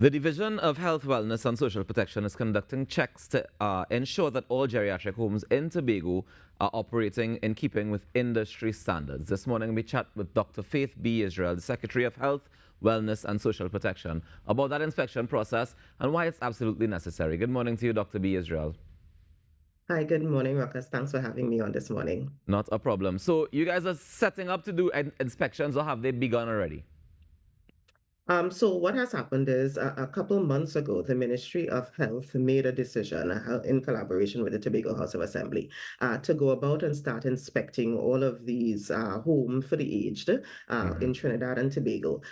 The Division of Health, Wellness and Social Protection is conducting checks to ensure that all geriatric homes in Tobago are operating in keeping with industry standards. This morning we chat with Dr. Faith B. Israel, the Secretary of Health, Wellness and Social Protection, about that inspection process and why it's absolutely necessary. Good morning to you, Dr. B. Israel. Hi, good morning, Ruckus. Thanks for having me on this morning. Not a problem. So you guys are setting up to do inspections, or have they begun already? So what has happened is a couple months ago, the Ministry of Health made a decision in collaboration with the Tobago House of Assembly to go about and start inspecting all of these homes for the aged in Trinidad and Tobago.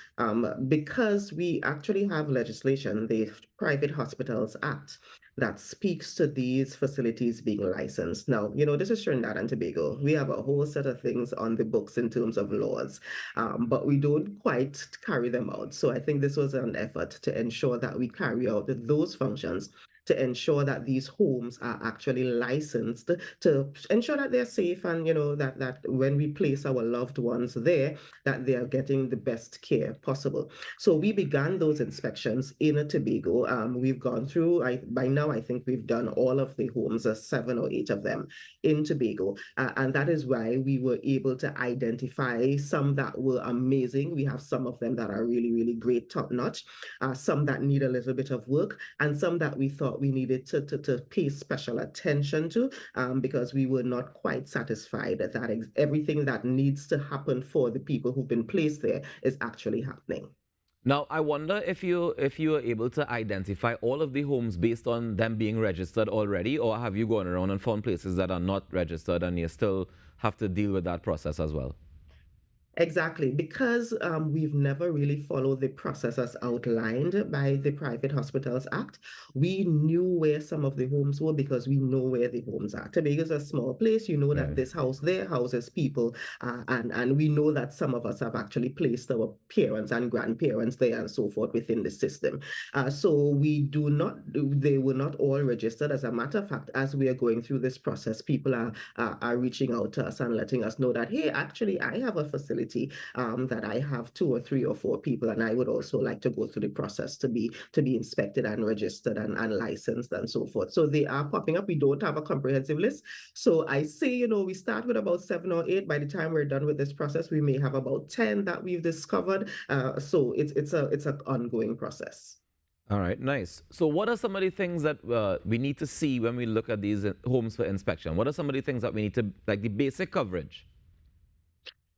Because we actually have legislation, the Private Hospitals Act, that speaks to these facilities being licensed. Now, this is Trinidad and Tobago. We have a whole set of things on the books in terms of laws, but we don't quite carry them out. So I think this was an effort to ensure that we carry out those functions to ensure that these homes are actually licensed to ensure that they're safe and that when we place our loved ones there, that they are getting the best care possible. So we began those inspections in Tobago. We've gone through, by now I think we've done all of the homes, 7 or 8 of them in Tobago. And that is why we were able to identify some that were amazing. We have some of them that are really, really great, top notch, some that need a little bit of work, and some that we thought we needed to pay special attention to because we were not quite satisfied that everything that needs to happen for the people who've been placed there is actually happening. Now, I wonder if you are able to identify all of the homes based on them being registered already, or have you gone around and found places that are not registered and you still have to deal with that process as well? Exactly, because we've never really followed the process as outlined by the Private Hospitals Act. We knew where some of the homes were because we know where the homes are. Tobago is a small place. You know that Right. this house there houses people, and we know that some of us have actually placed our parents and grandparents there and so forth within the system. So we do not, they were not all registered. As a matter of fact, as we are going through this process, people are reaching out to us and letting us know that, hey, actually, I have a facility that I have 2 or 3 or 4 people, and I would also like to go through the process to be inspected and registered and licensed and so forth. So they are popping up. We don't have a comprehensive list. So I say, we start with about 7 or 8. By the time we're done with this process, we may have about 10 that we've discovered. So it's an ongoing process. All right, nice. So what are some of the things that we need to see when we look at these homes for inspection? What are some of the things that we need to, like the basic coverage?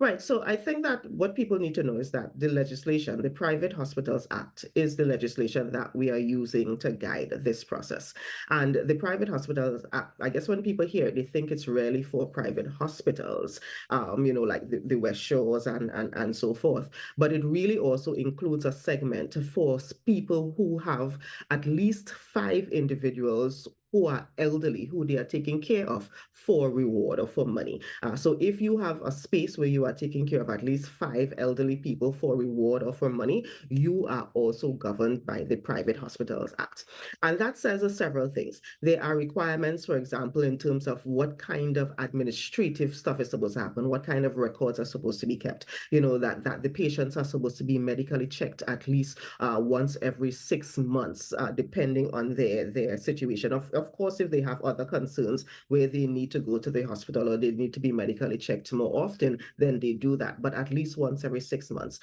Right. So I think that what people need to know is that the legislation, the Private Hospitals Act, is the legislation that we are using to guide this process. And the Private Hospitals Act, I guess when people hear it, they think it's really for private hospitals, like the West Shores and so forth. But it really also includes a segment for people who have at least 5 individuals who are elderly, who they are taking care of for reward or for money. So if you have a space where you are taking care of at least 5 elderly people for reward or for money, you are also governed by the Private Hospitals Act. And that says several things. There are requirements, for example, in terms of what kind of administrative stuff is supposed to happen, what kind of records are supposed to be kept, that the patients are supposed to be medically checked at least once every 6 months, depending on their situation. Of course, if they have other concerns where they need to go to the hospital or they need to be medically checked more often, then they do that. But at least once every 6 months,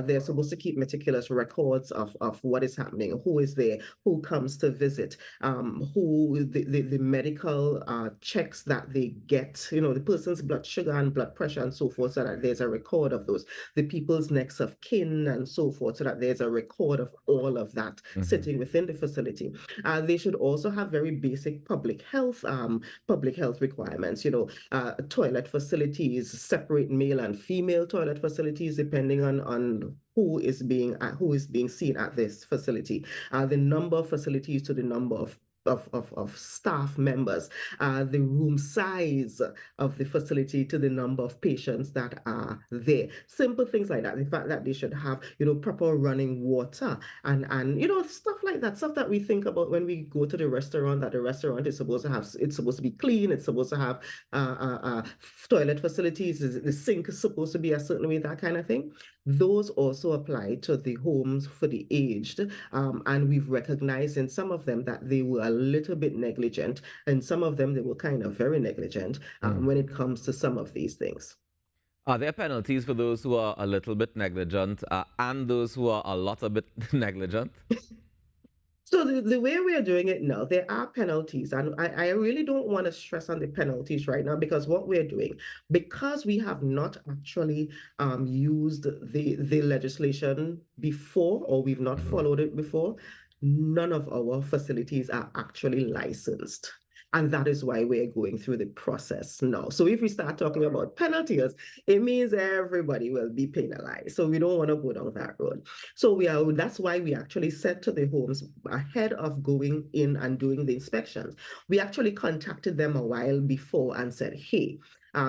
they're supposed to keep meticulous records of what is happening, who is there, who comes to visit, who the medical checks that they get, the person's blood sugar and blood pressure and so forth, so that there's a record of those, the people's next of kin and so forth, so that there's a record of all of that sitting within the facility. They should also have very basic public health requirements. Toilet facilities, separate male and female toilet facilities, depending on who is being seen at this facility. The number of facilities to the number of staff members, the room size of the facility to the number of patients that are there. Simple things like that. The fact that they should have, proper running water and stuff like that stuff that we think about when we go to the restaurant, that the restaurant is supposed to have, it's supposed to be clean, it's supposed to have toilet facilities, the sink is supposed to be a certain way, that kind of thing. Those also apply to the homes for the aged. And we've recognized in some of them that they were a little bit negligent, and some of them they were kind of very negligent when it comes to some of these things. Are there penalties for those who are a little bit negligent and those who are a lot a bit negligent? So the way we are doing it now, there are penalties, and I really don't want to stress on the penalties right now, because what we're doing, because we have not actually used the legislation before, or we've not followed it before, none of our facilities are actually licensed. And that is why we're going through the process now. So if we start talking about penalties, it means everybody will be penalized. So we don't want to go down that road. So that's why we actually said to the homes ahead of going in and doing the inspections, we actually contacted them a while before and said, hey,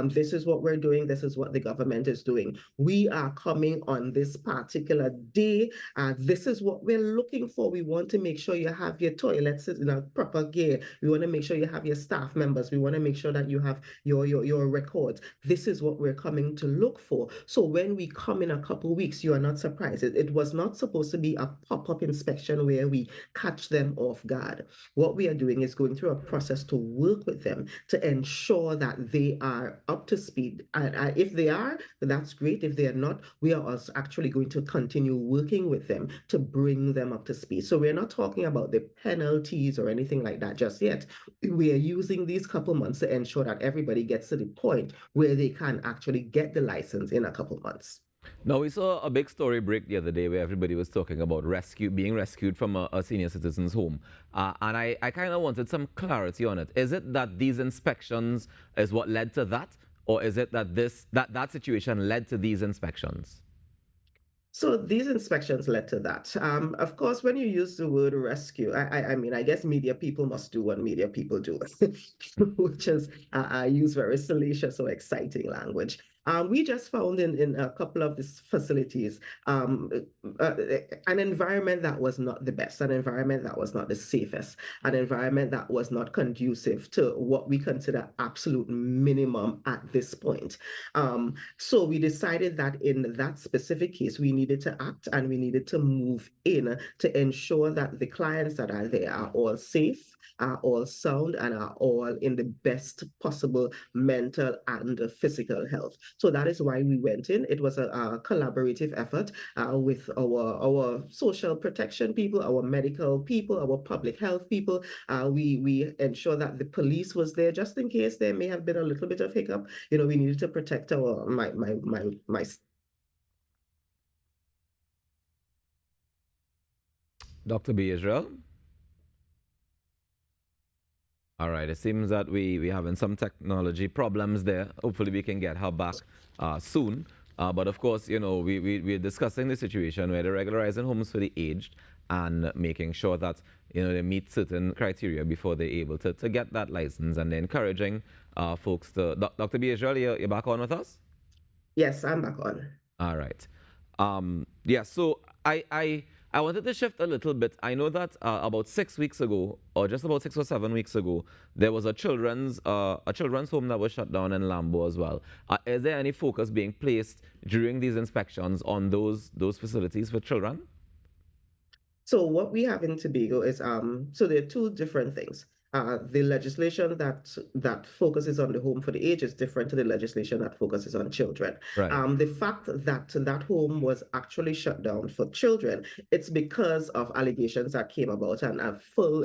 this is what we're doing. This is what the government is doing. We are coming on this particular day. This is what we're looking for. We want to make sure you have your toilets in a proper gear. We want to make sure you have your staff members. We want to make sure that you have your records. This is what we're coming to look for. So when we come in a couple of weeks, you are not surprised. It was not supposed to be a pop-up inspection where we catch them off guard. What we are doing is going through a process to work with them to ensure that they are up to speed. And if they are, that's great. If they are not, we are also actually going to continue working with them to bring them up to speed. So we're not talking about the penalties or anything like that just yet. We are using these couple months to ensure that everybody gets to the point where they can actually get the license in a couple months. Now, we saw a big story break the other day where everybody was talking about being rescued from a senior citizen's home. And I kind of wanted some clarity on it. Is it that these inspections is what led to that? Or is it that that situation led to these inspections? So these inspections led to that. Of course, when you use the word rescue, I mean, I guess media people must do what media people do, which is I use very salacious or exciting language. We just found in a couple of these facilities uh, an environment that was not the best, an environment that was not the safest, an environment that was not conducive to what we consider absolute minimum at this point. So we decided that in that specific case, we needed to act and we needed to move in to ensure that the clients that are there are all safe, are all sound, and are all in the best possible mental and physical health. So that is why we went in. It was a collaborative effort with our social protection people, our medical people, our public health people. We ensure that the police was there just in case there may have been a little bit of hiccup. We needed to protect our my Dr. B. Israel? All right, it seems that we're having some technology problems there. Hopefully we can get her back soon. But of course, we're discussing the situation where they're regularizing homes for the aged and making sure that, they meet certain criteria before they're able to get that license, and they're encouraging folks to... Dr. B. Israel, you're back on with us? Yes, I'm back on. All right. Yeah, so I wanted to shift a little bit. I know that about 6 weeks ago, or just about 6 or 7 weeks ago, there was a children's home that was shut down in Lambo as well. Is there any focus being placed during these inspections on those facilities for children? So what we have in Tobago is so there are two different things. The legislation that focuses on the home for the aged is different to the legislation that focuses on children. Right. The fact that home was actually shut down for children, it's because of allegations that came about and a full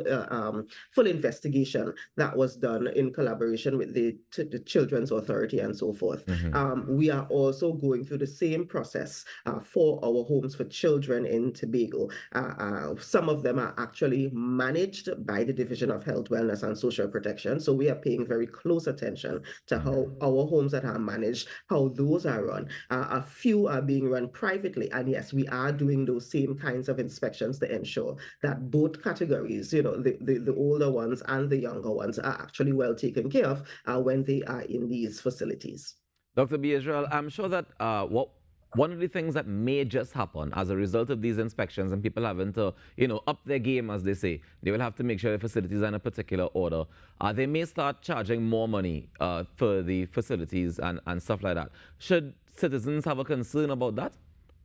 investigation that was done in collaboration with the Children's Authority and so forth. We are also going through the same process for our homes for children in Tobago. Some of them are actually managed by the Division of Health, Wellness and Social Protection. So we are paying very close attention to how our homes that are managed, how those are run. A few are being run privately. And yes, we are doing those same kinds of inspections to ensure that both categories, the older ones and the younger ones, are actually well taken care of when they are in these facilities. Dr. B. Israel, I'm sure that one of the things that may just happen as a result of these inspections and people having to, up their game, as they say, they will have to make sure the facilities are in a particular order. They may start charging more money for the facilities and stuff like that. Should citizens have a concern about that?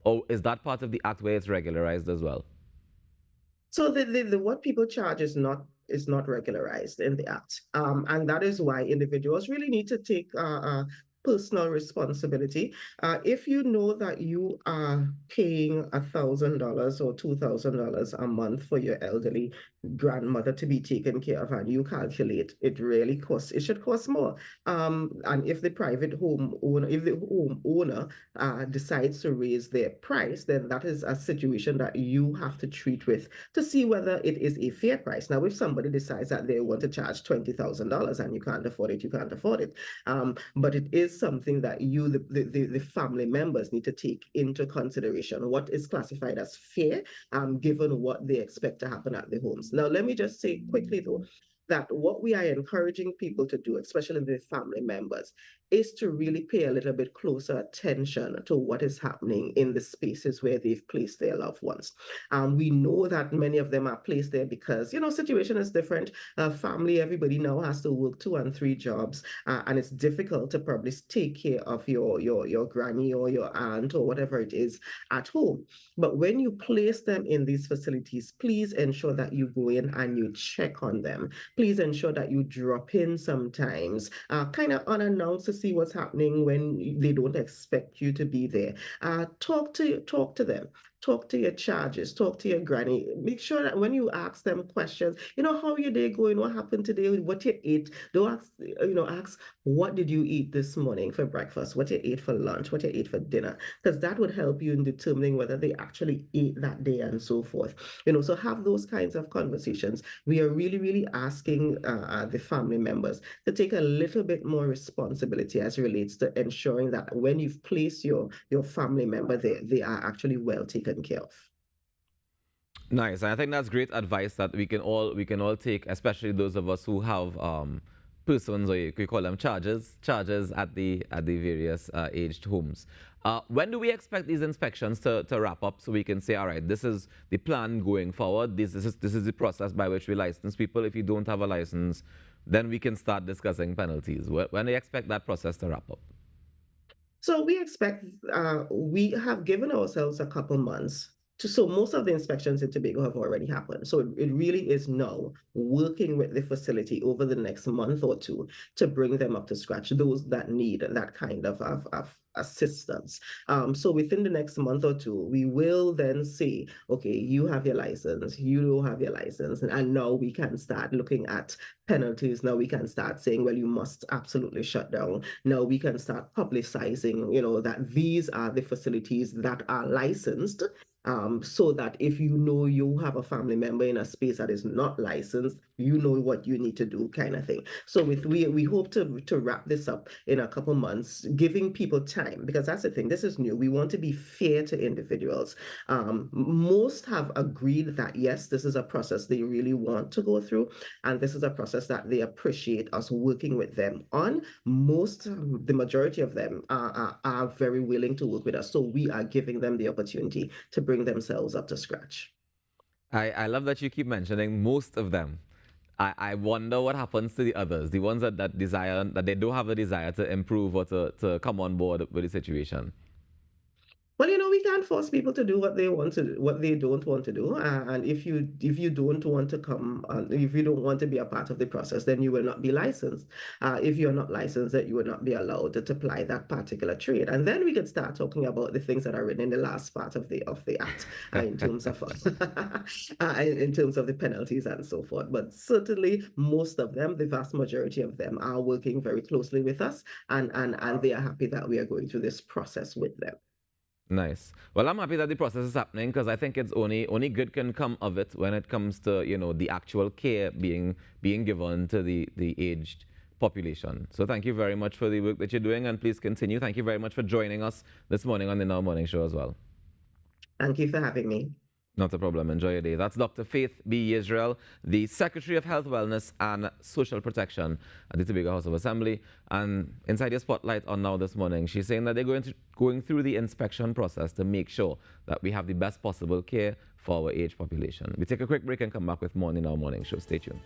Or is that part of the act where it's regularized as well? So the what people charge is not regularized in the act, and that is why individuals really need to take personal responsibility. If you know that you are paying $1,000 or $2,000 a month for your elderly grandmother to be taken care of, and you calculate it really costs, it should cost more. And if the private home owner, if the home owner decides to raise their price, then that is a situation that you have to treat with to see whether it is a fair price. Now, if somebody decides that they want to charge $20,000 and you can't afford it, you can't afford it. But it is something that you, the family members, need to take into consideration. What is classified as fair, given what they expect to happen at the homes. Now, let me just say quickly, though, that what we are encouraging people to do, especially the family members, is to really pay a little bit closer attention to what is happening in the spaces where they've placed their loved ones. We know that many of them are placed there because, situation is different. Family, everybody now has to work 2 and 3 jobs, and it's difficult to probably take care of your granny or your aunt or whatever it is at home. But when you place them in these facilities, please ensure that you go in and you check on them. Please ensure that you drop in sometimes, kind of unannounced, to see what's happening when they don't expect you to be there. Talk to them. Talk to your charges, talk to your granny. Make sure that when you ask them questions, how your day going, what happened today, what you ate. Don't ask, ask, what did you eat this morning for breakfast? What you ate for lunch? What you ate for dinner? Because that would help you in determining whether they actually ate that day and so forth. So have those kinds of conversations. We are really, really asking the family members to take a little bit more responsibility as it relates to ensuring that when you've placed your family member there, they are actually well taken care of. Nice. And I think that's great advice that we can all take, especially those of us who have persons, or you could call them charges at the various aged homes. When do we expect these inspections to wrap up, so we can say, all right, this is the plan going forward. This is the process by which we license people. If you don't have a license, then we can start discussing penalties. When do you expect that process to wrap up? So we expect, we have given ourselves a couple months so most of the inspections in Tobago have already happened. So it really is now working with the facility over the next month or two to bring them up to scratch, those that need that kind of assistance. So within the next month or two, we will then say, okay, you have your license, you don't have your license, and now we can start looking at penalties. Now we can start saying, well, you must absolutely shut down. Now we can start publicizing, that these are the facilities that are licensed, so that if you have a family member in a space that is not licensed, you know what you need to do, kind of thing. So we hope to wrap this up in a couple months, giving people time, because that's the thing. This is new. We want to be fair to individuals. Most have agreed that yes, this is a process they really want to go through, and this is a process that they appreciate us working with them on. The majority of them are very willing to work with us. So we are giving them the opportunity to bring themselves up to scratch. I love that you keep mentioning most of them. I wonder what happens to the others, the ones that desire, that they don't have a desire to improve or to come on board with the situation. Well, we can't force people to do what they want to do, what they don't want to do. And if you don't want to come, if you don't want to be a part of the process, then you will not be licensed. If you're not licensed, that you will not be allowed to apply that particular trade. And then we could start talking about the things that are written in the last part of the act, in terms of in terms of the penalties and so forth. But certainly, most of them, the vast majority of them, are working very closely with us, and they are happy that we are going through this process with them. Nice. Well, I'm happy that the process is happening, because I think it's only good can come of it when it comes to the actual care being given to the aged population. So thank you very much for the work that you're doing, and please continue. Thank you very much for joining us this morning on the Now Morning Show as well. Thank you for having me. Not a problem. Enjoy your day. That's Dr. Faith B. Israel, the Secretary of Health, Wellness and Social Protection at the Tobago House of Assembly. And inside your spotlight on Now this morning, she's saying that they're going through the inspection process to make sure that we have the best possible care for our age population. We take a quick break and come back with more in our morning show. Stay tuned.